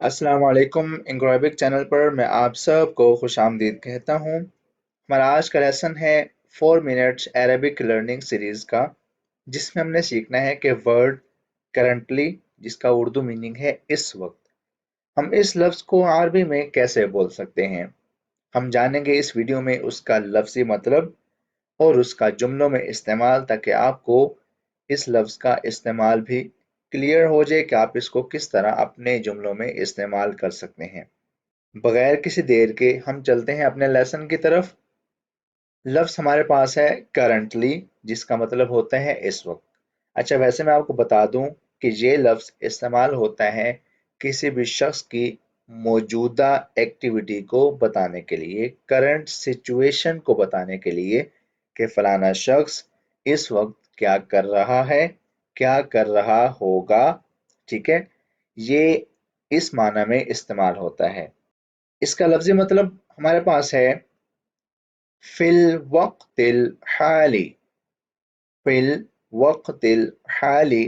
अस्सलाम वालेकुम। इंग्रोबिक चैनल पर मैं आप सबको खुश आमदीद कहता हूँ। हमारा आज का लेसन है 4 मिनट्स अरबिक लर्निंग सीरीज़ का, जिसमें हमने सीखना है कि वर्ड करंटली, जिसका उर्दू मीनिंग है इस वक्त, हम इस लफ्ज़ को अरबी में कैसे बोल सकते हैं। हम जानेंगे इस वीडियो में उसका लफ्ज़ी मतलब और उसका जुमलों में इस्तेमाल, ताकि आपको इस लफ्ज़ का इस्तेमाल भी क्लियर हो जाए कि आप इसको किस तरह अपने जुमलों में इस्तेमाल कर सकते हैं। बगैर किसी देर के हम चलते हैं अपने लेसन की तरफ। लफ्ज़ हमारे पास है करंटली, जिसका मतलब होता है इस वक्त। अच्छा, वैसे मैं आपको बता दूं कि ये लफ्ज़ इस्तेमाल होता है किसी भी शख्स की मौजूदा एक्टिविटी को बताने के लिए, करंट सिचुएशन को बताने के लिए कि फलाना शख्स इस वक्त क्या कर रहा है, क्या कर रहा होगा। ठीक है, ये इस माना में इस्तेमाल होता है। इसका लफ्ज़ी मतलब हमारे पास है फिल वक्तिल हाली। फिल वक्तिल हाली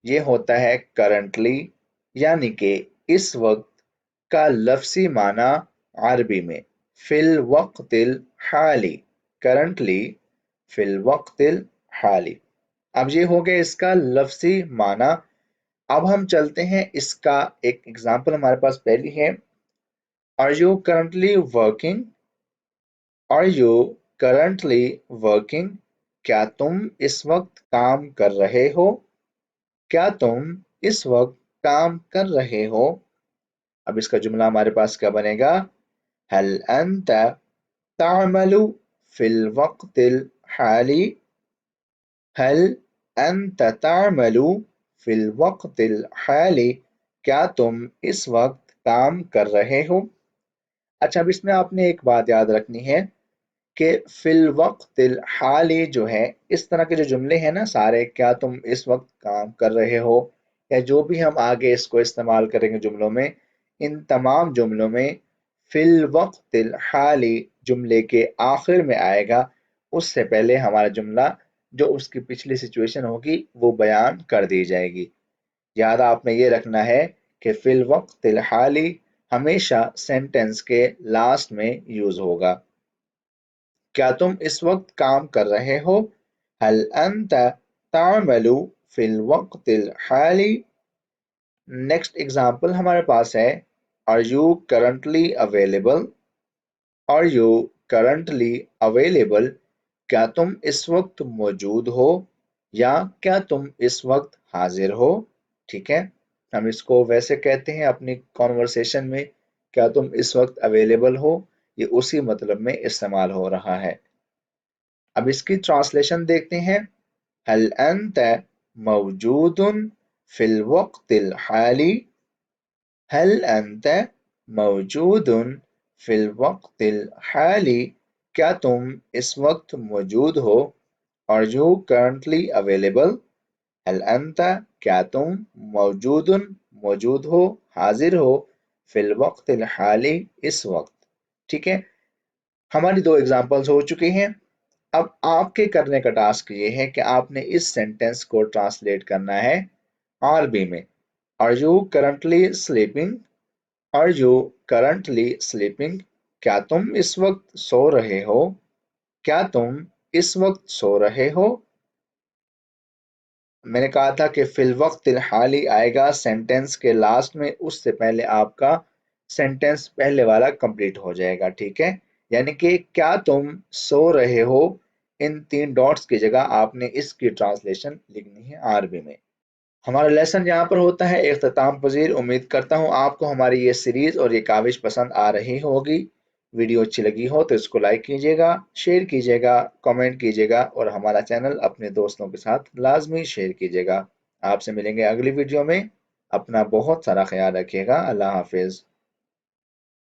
ये होता है करंटली, यानी कि इस वक्त का लफ्ज़ी माना अरबी में फिल वक्तिल हाली, करंटली, फिल वक्तिल हाली। अब ये हो गया इसका लफ्ज़ी माना। अब हम चलते हैं, इसका एक एग्जांपल हमारे पास पहली है। Are you currently working? Are you currently working? क्या तुम इस वक्त काम कर रहे हो? क्या तुम इस वक्त काम कर रहे हो? अब इसका जुमला हमारे पास क्या बनेगा? हल अंत तामलु फिल वक्तिल हाली? हल अंत तामलु फिल वक्तिल हाली? क्या तुम इस वक्त काम कर रहे हो? अच्छा, अब इसमें आपने एक बात याद रखनी है कि फिल वक्तिल हाली जो है, इस तरह के जो जुमले हैं ना सारे, क्या तुम इस वक्त काम कर रहे हो, या जो भी हम आगे इसको इस्तेमाल करेंगे जुमलों में, इन तमाम जुमलों में फिल वक्तिल हाली जुमले के आखिर में आएगा। उससे पहले हमारा जुमला जो उसकी पिछली सिचुएशन होगी वो बयान कर दी जाएगी। याद आपने ये रखना है कि फिल वक्तिल हाली हमेशा सेंटेंस के लास्ट में यूज होगा। क्या तुम इस वक्त काम कर रहे हो? हल अंत तामलु फिल वक्तिल हाली? नेक्स्ट एग्जांपल हमारे पास है are you currently available? Are you currently available? क्या तुम इस वक्त मौजूद हो, या क्या तुम इस वक्त हाजिर हो? ठीक है, हम इसको वैसे कहते हैं अपनी कॉन्वर्सेशन में, क्या तुम इस वक्त अवेलेबल हो, ये उसी मतलब में इस्तेमाल हो रहा है। अब इसकी ट्रांसलेशन देखते हैं। हल अंत मौजूदुन फिल वक्तिल हाली? हल अंत मौजूदुन फिल वक्तिल हाली? क्या तुम इस वक्त मौजूद हो? Are you currently available? हल अंत क्या तुम, मौजूदुन मौजूद हो, हाजिर हो, फिल वक्तिल हाली इस वक्त। ठीक है, हमारी दो एग्जांपल्स हो चुके हैं। अब आपके करने का टास्क ये है कि आपने इस सेंटेंस को ट्रांसलेट करना है अरबी में। Are you currently sleeping? Are you currently sleeping? क्या तुम इस वक्त सो रहे हो? क्या तुम इस वक्त सो रहे हो? मैंने कहा था कि फिल वक्त हाल ही आएगा सेंटेंस के लास्ट में, उससे पहले आपका सेंटेंस पहले वाला कंप्लीट हो जाएगा। ठीक है, यानी कि क्या तुम सो रहे हो, इन 3 डॉट्स की जगह आपने इसकी ट्रांसलेशन लिखनी है अरबी में। हमारा लेसन यहाँ पर होता है इख्तिताम पजीर। उम्मीद करता हूँ आपको हमारी ये सीरीज और ये काविश पसंद आ रही होगी। वीडियो अच्छी लगी हो तो इसको लाइक कीजिएगा, शेयर कीजिएगा, कमेंट कीजिएगा और हमारा चैनल अपने दोस्तों के साथ लाजमी शेयर कीजिएगा। आपसे मिलेंगे अगली वीडियो में। अपना बहुत सारा ख्याल रखिएगा। अल्लाह हाफिज।